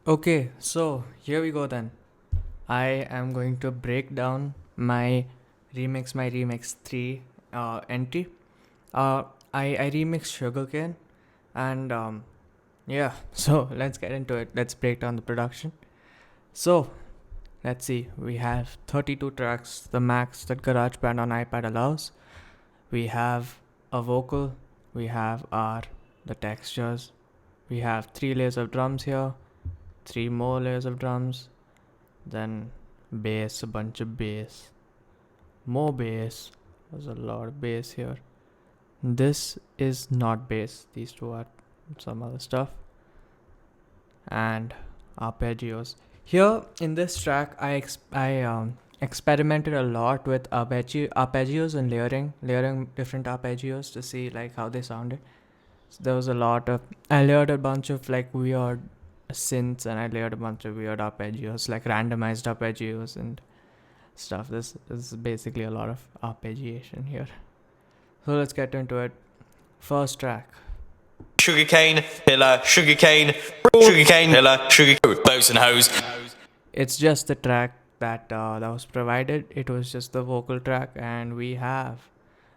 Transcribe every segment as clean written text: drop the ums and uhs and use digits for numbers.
Okay, so here we go then. I am going to break down my remix 3 entry. Uh, I remixed Sugarcane, and yeah, so let's get into it. Let's break down the production. So let's see, we have 32 tracks, the max that GarageBand on iPad allows. We have a vocal, we have the textures, we have 3 layers of drums here, 3 more layers of drums, then bass, a bunch of bass, more bass. There's a lot of bass here. This is not bass, these two are some other stuff, and arpeggios. Here in this track, I experimented a lot with arpeggios and layering different arpeggios to see like how they sounded. So there was a lot of I layered a bunch of like weird synths, and I layered a bunch of weird arpeggios, like randomized arpeggios and stuff. This is basically a lot of arpeggiation here. So let's get into it. First track. Sugarcane, pillar, sugarcane, sugarcane, pillar, sugar, bows and hose. It's just the track that was provided. It was just the vocal track, and we have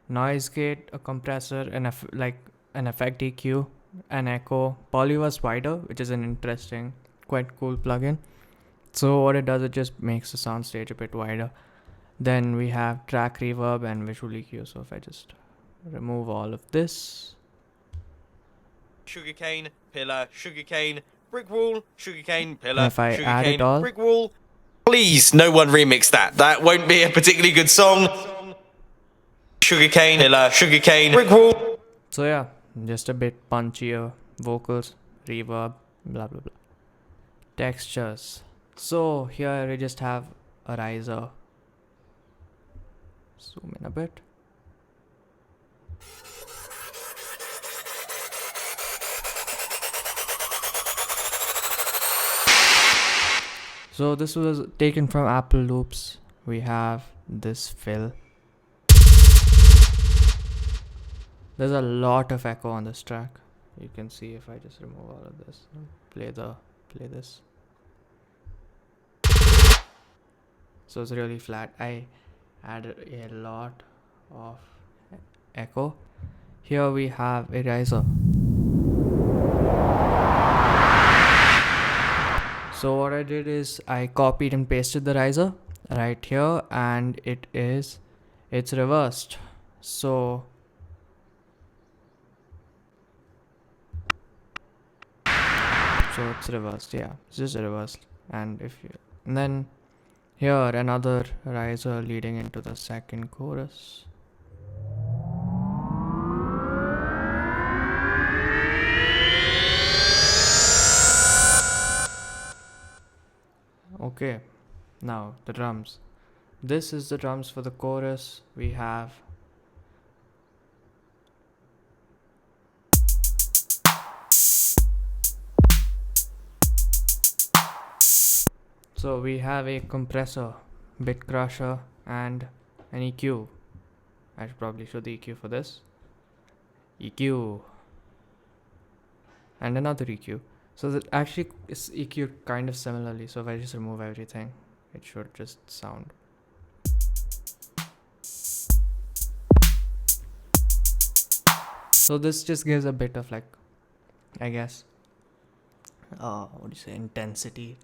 noise gate, a compressor, and an effect EQ, an echo. Poly was wider, which is an interesting, quite cool plugin. So what it does, it just makes the soundstage a bit wider. Then we have track reverb and visual EQ. So if I just remove all of this, Sugarcane, pillar, sugarcane, brick wall, sugarcane, and pillar, if I add it sugarcane, all, brick wall. Please, no one remix that. That won't be a particularly good song. Sugarcane, pillar, sugarcane, brick wall. so yeah, just a bit punchier vocals, reverb, blah blah blah. Textures. So here we just have a riser. Zoom in a bit. So this was taken from Apple Loops. We have this fill. There's a lot of echo on this track. You can see if I just remove all of this. Play this. So it's really flat. I added a lot of echo. Here we have a riser. So what I did is I copied and pasted the riser right here, and it's reversed. So it's reversed, yeah. It's just reversed. And then here another riser leading into the second chorus. Okay, now the drums. This is the drums for the chorus. We have a compressor, bit crusher, and an EQ. I should probably show the EQ for this. EQ and another EQ. So that actually is EQ kind of similarly. So if I just remove everything, it should just sound. So this just gives a bit of like, I guess, what do you say, intensity.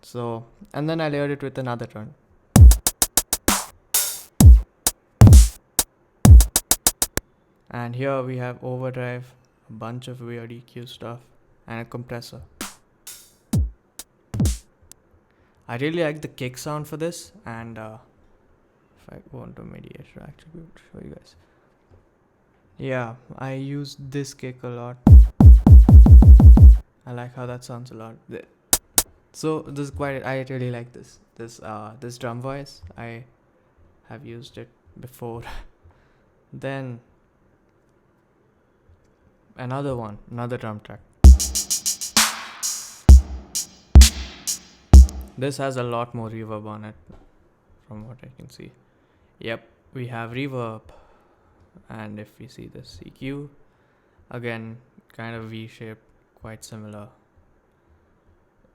So, and then I layered it with another drum. And here we have overdrive, a bunch of weird EQ stuff, and a compressor. I really like the kick sound for this, and if I go into mediator, actually, I'll show you guys. Yeah, I use this kick a lot. I like how that sounds a lot. So this is quite. I really like this drum voice. I have used it before. Then another drum track. This has a lot more reverb on it, from what I can see. Yep, we have reverb, and if we see this EQ, again, kind of V-shaped, quite similar.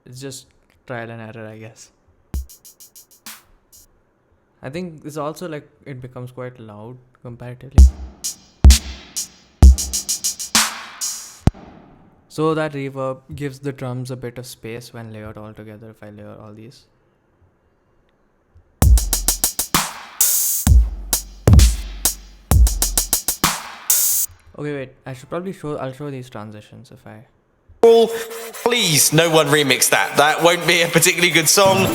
it's just trial and error, I guess. I think it's also like it becomes quite loud comparatively. So that reverb gives the drums a bit of space when layered all together if I layer all these. Okay, wait, I'll show these transitions if I... Please, no one remix that. That won't be a particularly good song.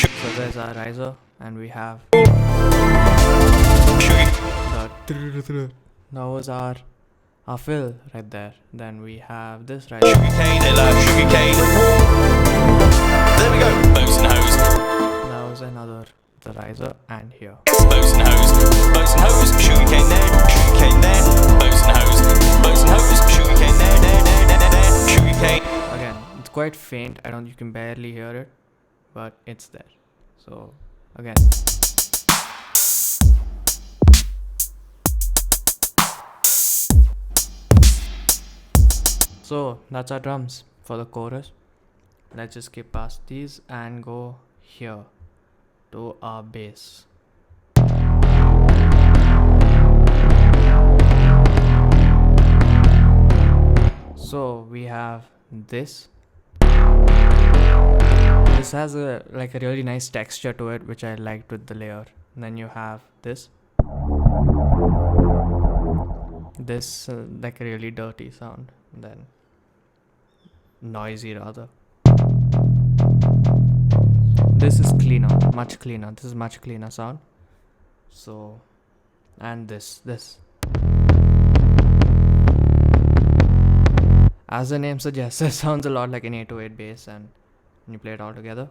So there's our riser, and we have the... That was our fill right there. Then we have this riser. Sugarcane, sugarcane. There we go. Bows and hose. That was another the riser, and here. Bows and hose. Bows and hose. Sugarcane there. Sugarcane there. Bows and hose. Bows and hose. Sugarcane there. Sugarcane. Again, it's quite faint. You can barely hear it, but it's there. So again. So that's our drums for the chorus. Let's just skip past these and go here to our bass. So we have this. This has a really nice texture to it, which I liked with the layer. And then you have this. This like a really dirty sound. And then noisy rather. This is cleaner, much cleaner. This is much cleaner sound. So, and this. As the name suggests, it sounds a lot like an 808 bass, and when you play it all together,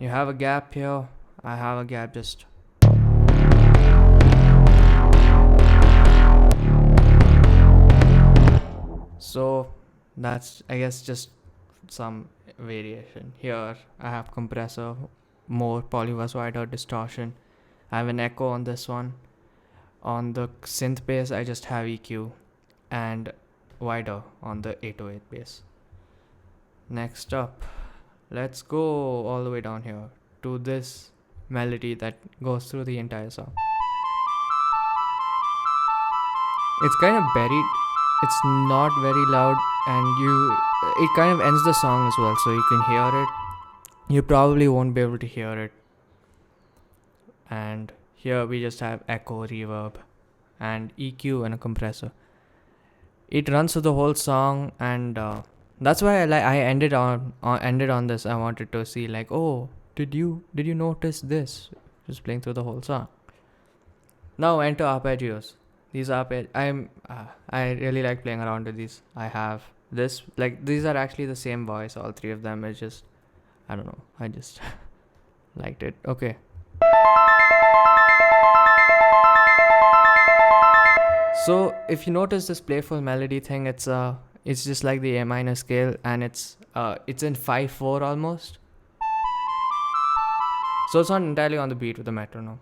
you have a gap here. I have a gap just. So that's, I guess, just some variation. Here I have compressor, more polyverse, wider distortion. I have an echo on this one. On the synth bass I just have EQ and wider on the 808 bass. Next up, let's go all the way down here to this melody that goes through the entire song. It's kind of buried. It's not very loud, and it kind of ends the song as well, so you can hear it. You probably won't be able to hear it. And here we just have echo, reverb, and EQ and a compressor. It runs through the whole song, and that's why I ended on this. I wanted to see did you notice this? Just playing through the whole song. Now enter arpeggios. These I really like playing around with these. I have this, these are actually the same voice, all three of them. It's just, I don't know, I just liked it. Okay. So if you notice this playful melody thing, it's just like the A minor scale, and it's in 5/4 almost. So it's not entirely on the beat with the metronome.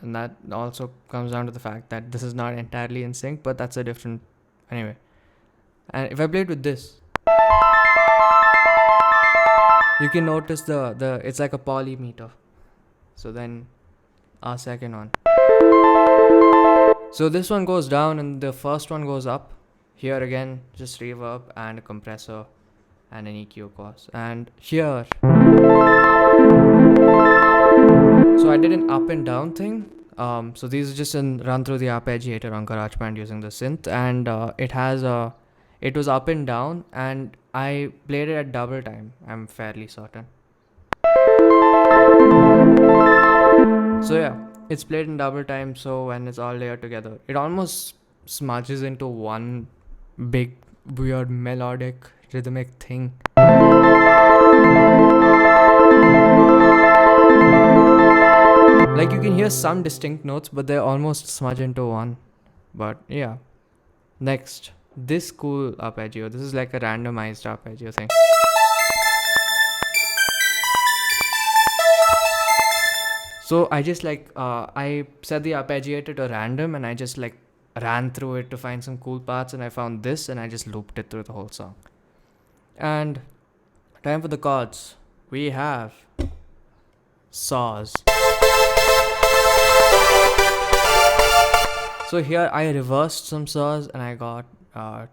And that also comes down to the fact that this is not entirely in sync, but that's a different... Anyway. And if I played with this, you can notice the it's like a polymeter. So then our second one. So this one goes down and the first one goes up. Here again, just reverb and a compressor and an EQ of course. And here, so I did an up and down thing. So these are just run through the arpeggiator on GarageBand using the synth, and it was up and down, and I played it at double time. I'm fairly certain. So yeah, it's played in double time. So when it's all layered together, it almost smudges into one big weird melodic rhythmic thing. Like you can hear some distinct notes, but they almost smudge into one. But yeah. Next, this cool arpeggio. This is like a randomized arpeggio thing. So I just I set the arpeggiator to random, and I just ran through it to find some cool parts, and I found this, and I just looped it through the whole song. And time for the chords. We have saws. So here I reversed some saws, and I got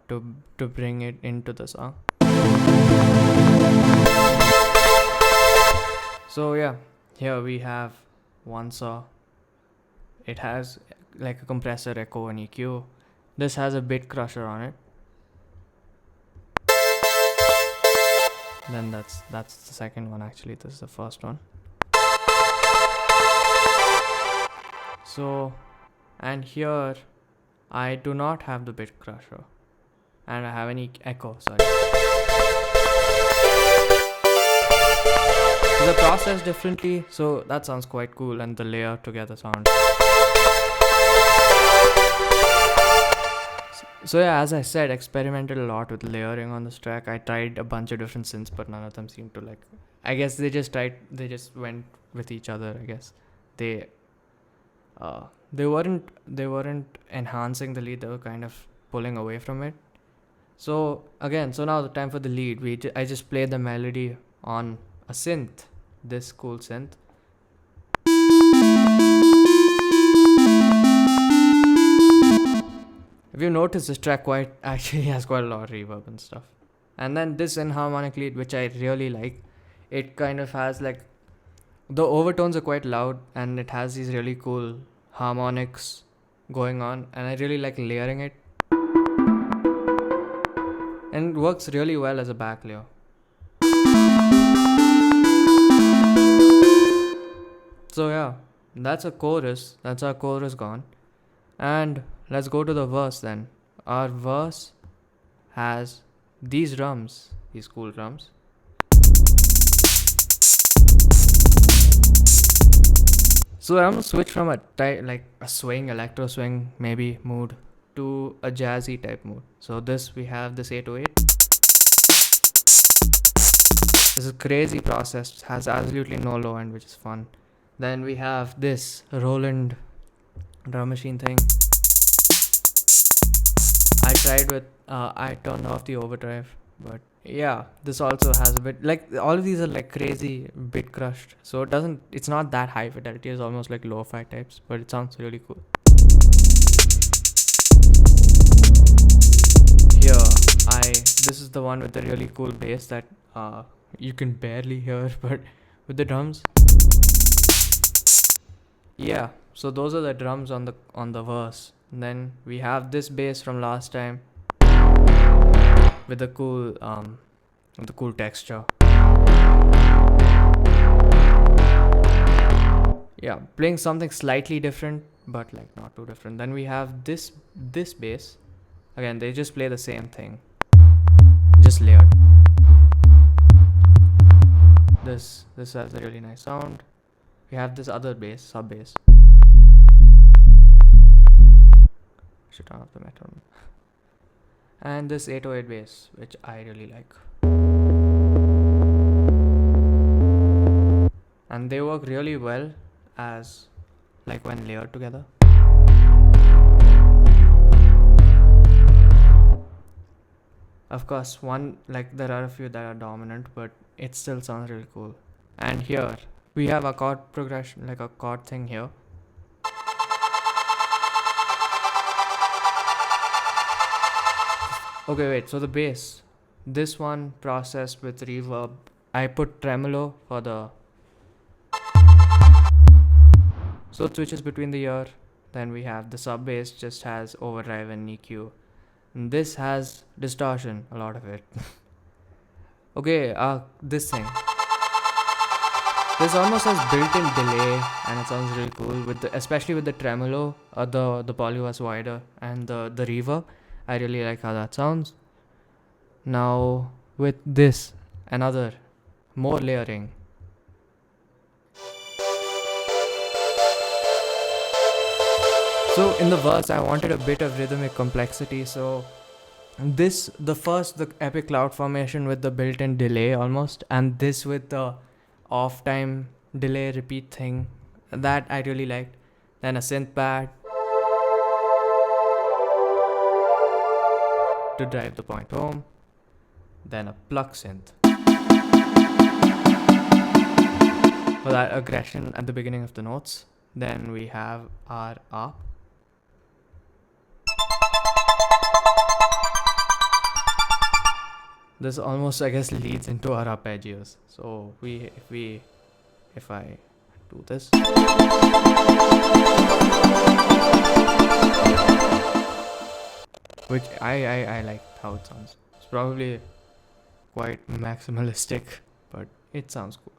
to bring it into the song. So yeah, here we have one saw. It has like a compressor, echo, and EQ. This has a bit crusher on it. Then that's the second one. Actually, this is the first one. So, and here I do not have the bit crusher, and I have any echo. Sorry. So they're processed differently, so that sounds quite cool, and the layer together sound. So yeah, as I said, experimented a lot with layering on this track. I tried a bunch of different synths, but none of them seemed to like. I guess they just went with each other. I guess they weren't enhancing the lead. They were kind of pulling away from it. So now the time for the lead. I just played the melody on a synth, this cool synth. If you notice, this track actually has quite a lot of reverb and stuff. And then this enharmonic lead, which I really like, it kind of has like, the overtones are quite loud, and it has these really cool harmonics going on, and I really like layering it. And it works really well as a back layer. So yeah, that's our chorus gone. And let's go to the verse then. Our verse has these drums, these cool drums. So I'm gonna switch from a swing, electro swing maybe mood to a jazzy type mood. So we have this 808. This is a crazy process, has absolutely no low end, which is fun. Then we have this Roland drum machine thing. I tried with I turned off the overdrive, but yeah, this also has a bit like, all of these are like crazy bit crushed, so it's not that high fidelity. It's almost like lo-fi types, but it sounds really cool. Here this is the one with the really cool bass that you can barely hear, but with the drums. Yeah, so those are the drums on the verse. And then we have this bass from last time with the cool texture. Yeah, playing something slightly different, but like not too different. Then we have this bass. Again, they just play the same thing, just layered. This has a really nice sound. We have this other bass, sub bass. Should turn off the metronome. And this 808 bass, which I really like. And they work really well as like when layered together. Of course, there are a few that are dominant, but it still sounds really cool. And here we have a chord progression, like a chord thing here. Okay, wait, so the bass, this one processed with reverb. I put tremolo for the, so it switches between the ear. Then we have the sub bass, just has overdrive and EQ. And this has distortion, a lot of it. Okay, this thing. This almost has built-in delay, and it sounds really cool especially with the tremolo, the poly was wider, and the reverb. I really like how that sounds. Now with this, another more layering. So in the verse, I wanted a bit of rhythmic complexity. So the epic cloud formation with the built-in delay almost, and this with the off time delay repeat thing, that I really liked. Then a synth pad to drive the point home. Then a pluck synth for that aggression at the beginning of the notes. Then we have our up. This almost, I guess, leads into our arpeggios. So if I do this, which I like how it sounds. It's probably quite maximalistic, but it sounds cool.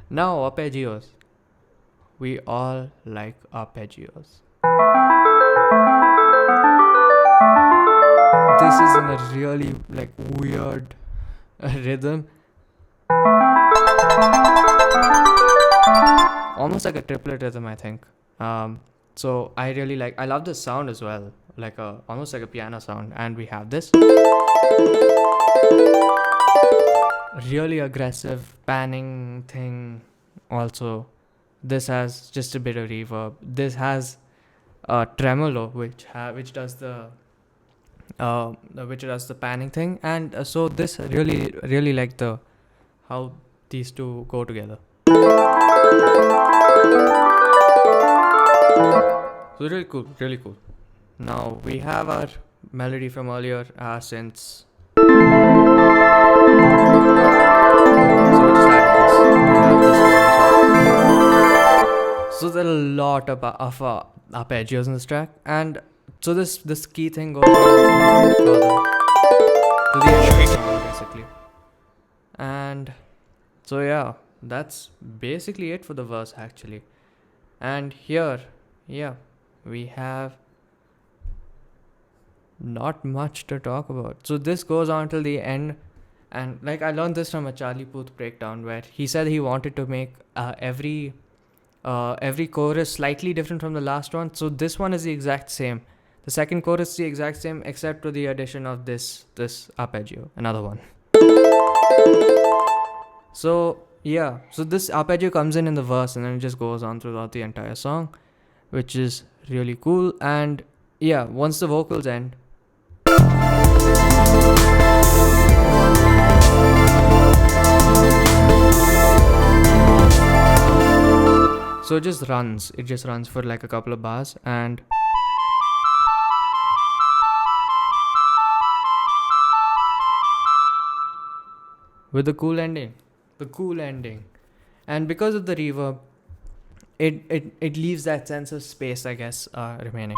Now arpeggios. We all like arpeggios. This is in a really like weird rhythm, almost like a triplet rhythm, I think. So I really like. I love the sound as well, like a almost like a piano sound. And we have this really aggressive panning thing. Also, this has just a bit of reverb. This has a tremolo, which does the panning thing, and so this really like the how these two go together. So really cool. Now we have our melody from earlier, since so we just added this. We have this one as well. So there are a lot of arpeggios in this track, and so this key thing goes on further to the end of the song, basically. And so yeah, that's basically it for the verse, actually. And here, yeah, we have not much to talk about. So this goes on till the end, and like I learned this from a Charlie Puth breakdown, where he said he wanted to make every chorus slightly different from the last one. So this one is the exact same. The second chorus is the exact same, except for the addition of this arpeggio, another one. So yeah, so this arpeggio comes in the verse, and then it just goes on throughout the entire song, which is really cool. And yeah, once the vocals end, so it just runs for like a couple of bars, and with the cool ending. And because of the reverb, it leaves that sense of space, I guess, remaining.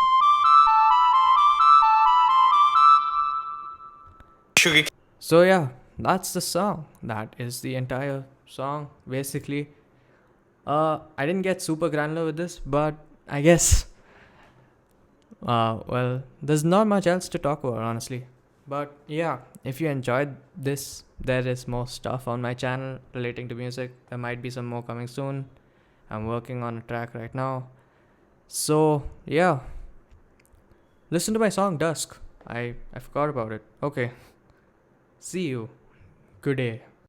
Sugarcane. So yeah, that's the song. That is the entire song, basically. I didn't get super granular with this, but I guess, well, there's not much else to talk about, honestly. But yeah, if you enjoyed this, there is more stuff on my channel relating to music. There might be some more coming soon. I'm working on a track right now. So yeah, listen to my song Dusk. I forgot about it. Okay. See you. Good day.